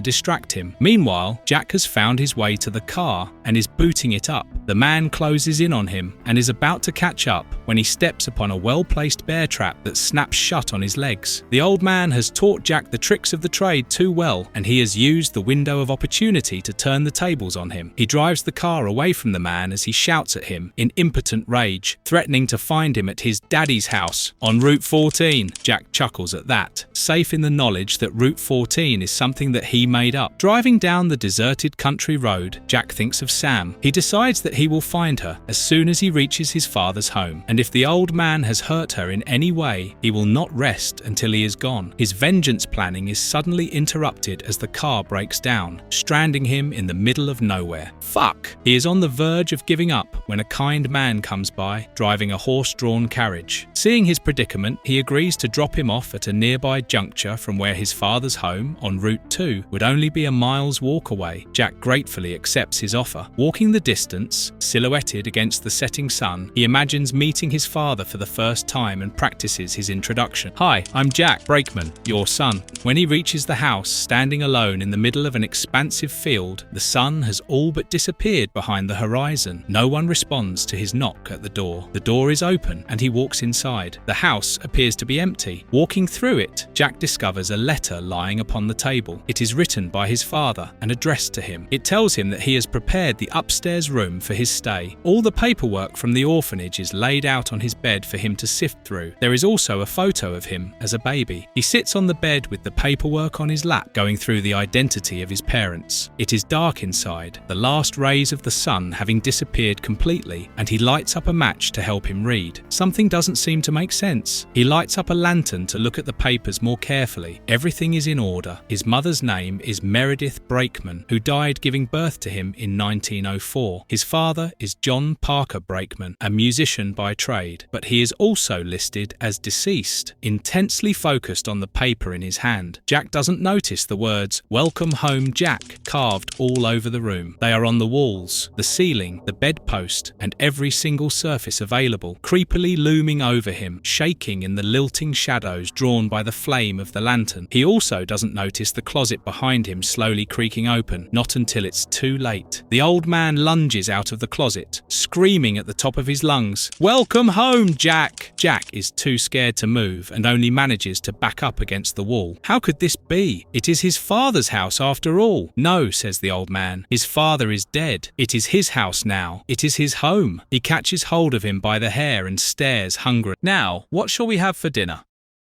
distract him. Meanwhile, Jack has found his way to the car and is booting it up. The man closes in on him and is about to catch up when he steps upon a well-placed bear trap that snaps shut on his legs. The old man has taught Jack the tricks of the trade too well, and he has used the window of opportunity to turn the tables on him. He drives the car away from the man as he shouts at him in impotent rage, threatening to find him at his daddy's house on Route 14. Jack chuckles at that, safe in the knowledge that Route 14 is something that he made up. Driving down the deserted country road, Jack thinks of Sam. He decides that he will find her as soon as he reaches his father's home, and if the old man has hurt her in any way, he will not rest until he is gone. His vengeance planning is suddenly interrupted as the car breaks down, stranding him in the middle of nowhere. Fuck! He is on the verge of giving up when a kind man comes by, driving a horse-drawn carriage. Seeing his predicament, he agrees to drop him off at a nearby juncture from where his father's home on Route 2 would only be a mile's walk away. Jack gratefully accepts his offer. Walking the distance, silhouetted against the setting sun, he imagines meeting his father for the first time and practices his introduction. Hi, I'm Jack Brakeman, your son. When he reaches the house, standing alone in the middle of an expansive field, the sun has all but disappeared behind the horizon. No one responds to his knock at the door. The door is open and he walks inside. The house appears to be empty. Walking through it, Jack discovers a letter lying upon the table. It is written by his father and addressed to him. It tells him that he has prepared the upstairs room for his stay. All the paperwork from the orphanage is laid out on his bed for him to sift through. There is also a photo of him as a baby. He sits on the bed with the paperwork on his lap, going through the identity of his parents. It is dark inside, the last rays of the sun having disappeared completely, and he lights up a match to help him read. Something doesn't seem to make sense. He lights up a lantern to look at the papers more carefully. Everything is in order. His mother's name is Meredith Brakeman, who died giving birth to him in 1904. His father is John Parker Brakeman, a musician by trade, but he is also listed as deceased. Intensely focused on the paper in his hand, Jack doesn't notice the words "Welcome Home, Jack" carved all over the room. They are on the walls, the ceiling, the bedpost, and every single surface available, creepily looming over him, shaking in the lilting shadows drawn by the flame of the lantern. He also doesn't notice the closet behind him slowly creaking open, not until it's too late. The old man lunges out of the closet, screaming at the top of his lungs, "Welcome home, Jack!" Jack is too scared to move and only manages to back up against the wall. How could this be? It is his father's house after all. No, says the old man. His father is dead. It is his house now. It is his home. He catches hold of him by the hair and stares hungrily. Now, what shall we have for dinner?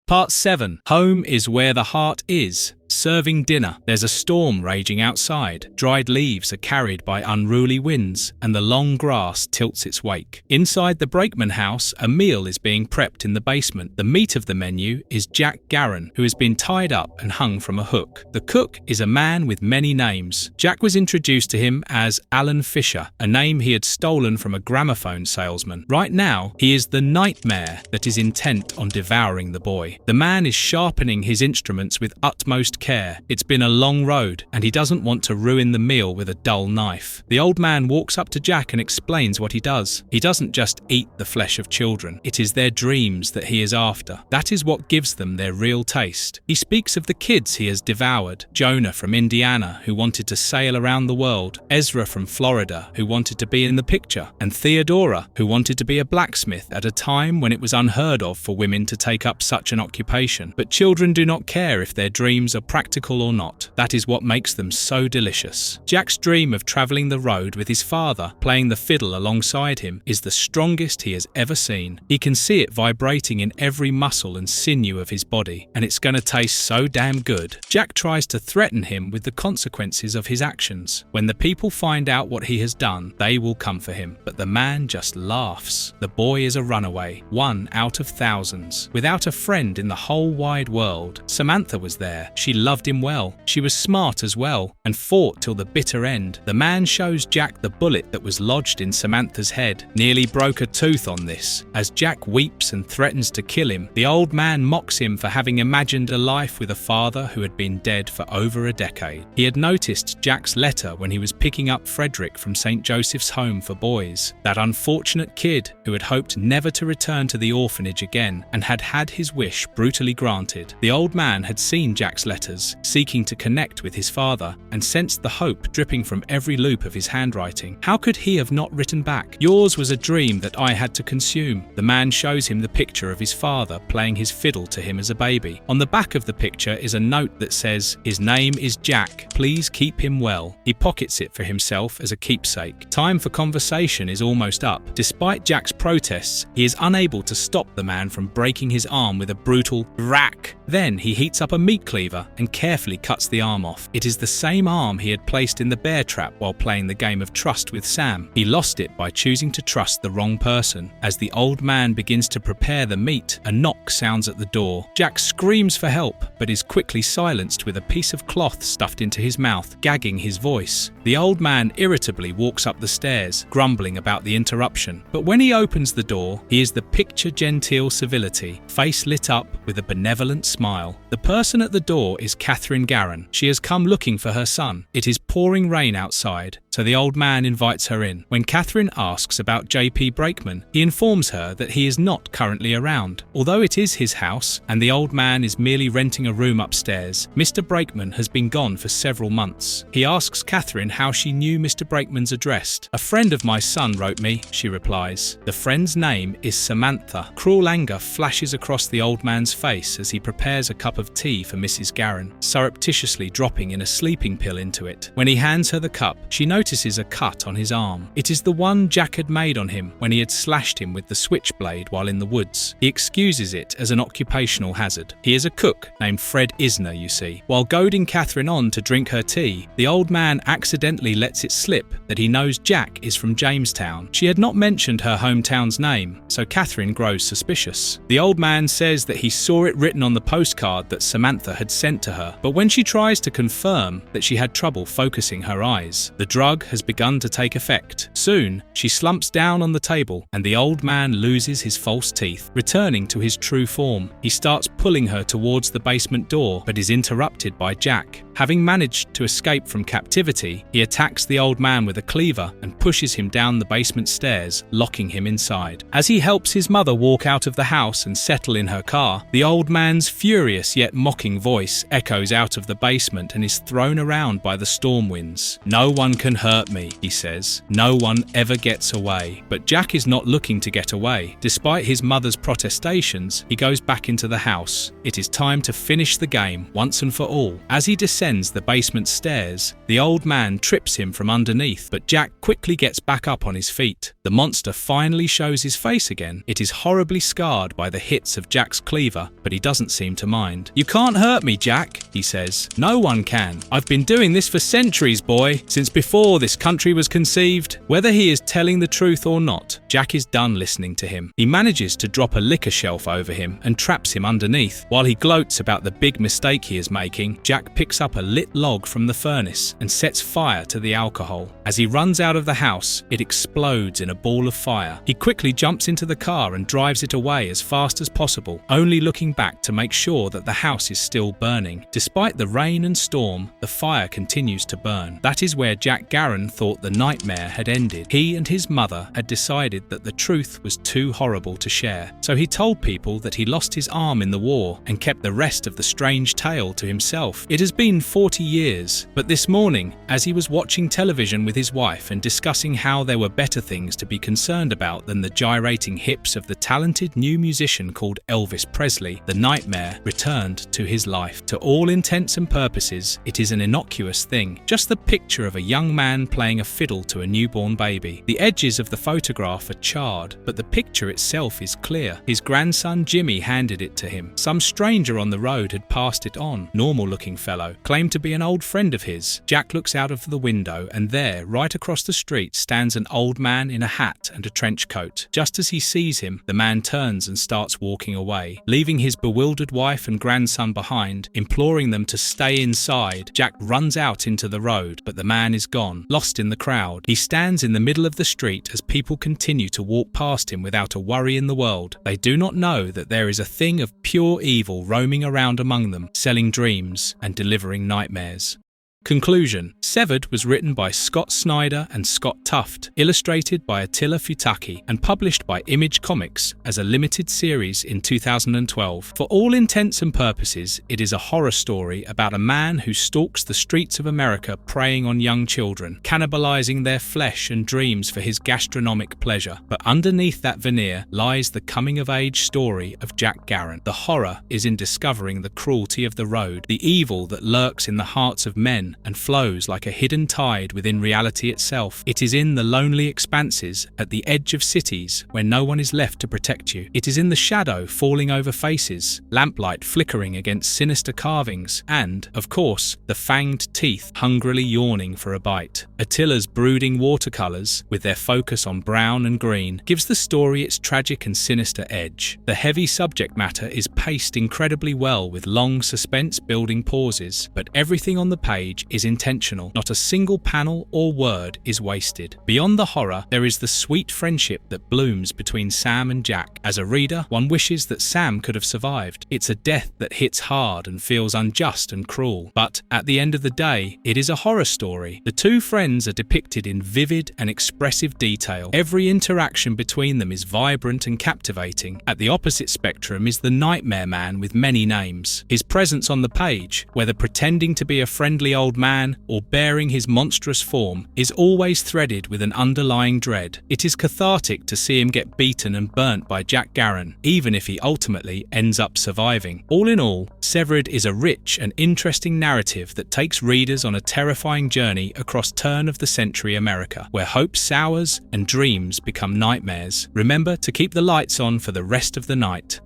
Part 7. Home is where the heart is. Serving dinner. There's a storm raging outside. Dried leaves are carried by unruly winds, and the long grass tilts its wake. Inside the Brakeman house, a meal is being prepped in the basement. The meat of the menu is Jack Garron, who has been tied up and hung from a hook. The cook is a man with many names. Jack was introduced to him as Alan Fisher, a name he had stolen from a gramophone salesman. Right now, he is the nightmare that is intent on devouring the boy. The man is sharpening his instruments with utmost utmost care. It's been a long road, and he doesn't want to ruin the meal with a dull knife. The old man walks up to Jack and explains what he does. He doesn't just eat the flesh of children. It is their dreams that he is after. That is what gives them their real taste. He speaks of the kids he has devoured. Jonah from Indiana, who wanted to sail around the world. Ezra from Florida, who wanted to be in the picture. And Theodora, who wanted to be a blacksmith at a time when it was unheard of for women to take up such an occupation. But children do not care if their dreams are practical or not. That is what makes them so delicious. Jack's dream of travelling the road with his father, playing the fiddle alongside him, is the strongest he has ever seen. He can see it vibrating in every muscle and sinew of his body, and it's gonna taste so damn good. Jack tries to threaten him with the consequences of his actions. When the people find out what he has done, they will come for him. But the man just laughs. The boy is a runaway, one out of thousands, without a friend in the whole wide world. Samantha was there. She loved him well. She was smart as well, and fought till the bitter end. The man shows Jack the bullet that was lodged in Samantha's head. Nearly broke a tooth on this. As Jack weeps and threatens to kill him, the old man mocks him for having imagined a life with a father who had been dead for over a decade. He had noticed Jack's letter when he was picking up Frederick from St. Joseph's Home for Boys. That unfortunate kid who had hoped never to return to the orphanage again and had had his wish brutally granted. The old man had seen Jack's letters, seeking to connect with his father, and sensed the hope dripping from every loop of his handwriting. How could he have not written back? "Yours was a dream that I had to consume." The man shows him the picture of his father playing his fiddle to him as a baby. On the back of the picture is a note that says, "His name is Jack. Please keep him well." He pockets it for himself as a keepsake. Time for conversation is almost up. Despite Jack's protests, he is unable to stop the man from breaking his arm with a brutal rack. Then he heats up a meat cleaver and carefully cuts the arm off. It is the same arm he had placed in the bear trap while playing the game of trust with Sam. He lost it by choosing to trust the wrong person. As the old man begins to prepare the meat, a knock sounds at the door. Jack screams for help, but is quickly silenced with a piece of cloth stuffed into his mouth, gagging his voice. The old man irritably walks up the stairs, grumbling about the interruption. But when he opens the door, he is the picture-genteel civility, face lit up with a benevolent smile. The person at the door is Catherine Garron. She has come looking for her son. It is pouring rain outside, so the old man invites her in. When Catherine asks about J.P. Brakeman, he informs her that he is not currently around. Although it is his house, and the old man is merely renting a room upstairs, Mr. Brakeman has been gone for several months. He asks Catherine how she knew Mr. Brakeman's address. "A friend of my son wrote me," she replies. The friend's name is Samantha. Cruel anger flashes across the old man's face as he prepares a cup of tea for Mrs. Garron, surreptitiously dropping in a sleeping pill into it. When he hands her the cup, she notices a cut on his arm. It is the one Jack had made on him when he had slashed him with the switchblade while in the woods. He excuses it as an occupational hazard. He is a cook named Fred Isner, you see. While goading Catherine on to drink her tea, the old man accidentally lets it slip that he knows Jack is from Jamestown. She had not mentioned her hometown's name, so Catherine grows suspicious. The old man says that he saw it written on the postcard that Samantha had sent to her, but when she tries to confirm that she had trouble focusing her eyes, the drug has begun to take effect. Soon, she slumps down on the table and the old man loses his false teeth, returning to his true form. He starts pulling her towards the basement door, but is interrupted by Jack. Having managed to escape from captivity, he attacks the old man with a cleaver and pushes him down the basement stairs, locking him inside. As he helps his mother walk out of the house and settle in her car, the old man's furious yet mocking voice echoes out of the basement and is thrown around by the storm winds. "No one can hurt me," he says. "No one ever gets away." But Jack is not looking to get away. Despite his mother's protestations, he goes back into the house. It is time to finish the game once and for all. As he descends the basement stairs, the old man trips him from underneath, but Jack quickly gets back up on his feet. The monster finally shows his face again. It is horribly scarred by the hits of Jack's cleaver, but he doesn't seem to mind. "You can't hurt me, Jack," he says. "No one can. I've been doing this for centuries, boy, since before this country was conceived." Whether he is telling the truth or not, Jack is done listening to him. He manages to drop a liquor shelf over him and traps him underneath. While he gloats about the big mistake he is making, Jack picks up up a lit log from the furnace and sets fire to the alcohol. As he runs out of the house, it explodes in a ball of fire. He quickly jumps into the car and drives it away as fast as possible, only looking back to make sure that the house is still burning. Despite the rain and storm, the fire continues to burn. That is where Jack Garron thought the nightmare had ended. He and his mother had decided that the truth was too horrible to share, so he told people that he lost his arm in the war and kept the rest of the strange tale to himself. It has been 40 years, but this morning, as he was watching television with his wife and discussing how there were better things to be concerned about than the gyrating hips of the talented new musician called Elvis Presley, the nightmare returned to his life. To all intents and purposes, it is an innocuous thing, just the picture of a young man playing a fiddle to a newborn baby. The edges of the photograph are charred, but the picture itself is clear. His grandson Jimmy handed it to him. Some stranger on the road had passed it on. Normal-looking fellow, claimed to be an old friend of his. Jack looks out of the window, and there, right across the street, stands an old man in a hat and a trench coat. Just as he sees him, the man turns and starts walking away, leaving his bewildered wife and grandson behind. Imploring them to stay inside, Jack runs out into the road, but the man is gone, lost in the crowd. He stands in the middle of the street as people continue to walk past him without a worry in the world. They do not know that there is a thing of pure evil roaming around among them, selling dreams and delivering nightmares. Conclusion. Severed was written by Scott Snyder and Scott Tuft, illustrated by Attila Futaki, and published by Image Comics as a limited series in 2012. For all intents and purposes, it is a horror story about a man who stalks the streets of America preying on young children, cannibalizing their flesh and dreams for his gastronomic pleasure. But underneath that veneer lies the coming-of-age story of Jack Garron. The horror is in discovering the cruelty of the road, the evil that lurks in the hearts of men and flows like a hidden tide within reality itself. It is in the lonely expanses at the edge of cities where no one is left to protect you. It is in the shadow falling over faces, lamplight flickering against sinister carvings, and, of course, the fanged teeth hungrily yawning for a bite. Attila's brooding watercolors, with their focus on brown and green, gives the story its tragic and sinister edge. The heavy subject matter is paced incredibly well with long suspense-building pauses, but everything on the page is intentional. Not a single panel or word is wasted. Beyond the horror, there is the sweet friendship that blooms between Sam and Jack. As a reader, one wishes that Sam could have survived. It's a death that hits hard and feels unjust and cruel. But at the end of the day, it is a horror story. The two friends are depicted in vivid and expressive detail. Every interaction between them is vibrant and captivating. At the opposite spectrum is the nightmare man with many names. His presence on the page, whether pretending to be a friendly old man or bearing his monstrous form, is always threaded with an underlying dread. It is cathartic to see him get beaten and burnt by Jack Garron, even if he ultimately ends up surviving. All in all, Severed is a rich and interesting narrative that takes readers on a terrifying journey across turn-of-the-century America, where hope sours and dreams become nightmares. Remember to keep the lights on for the rest of the night.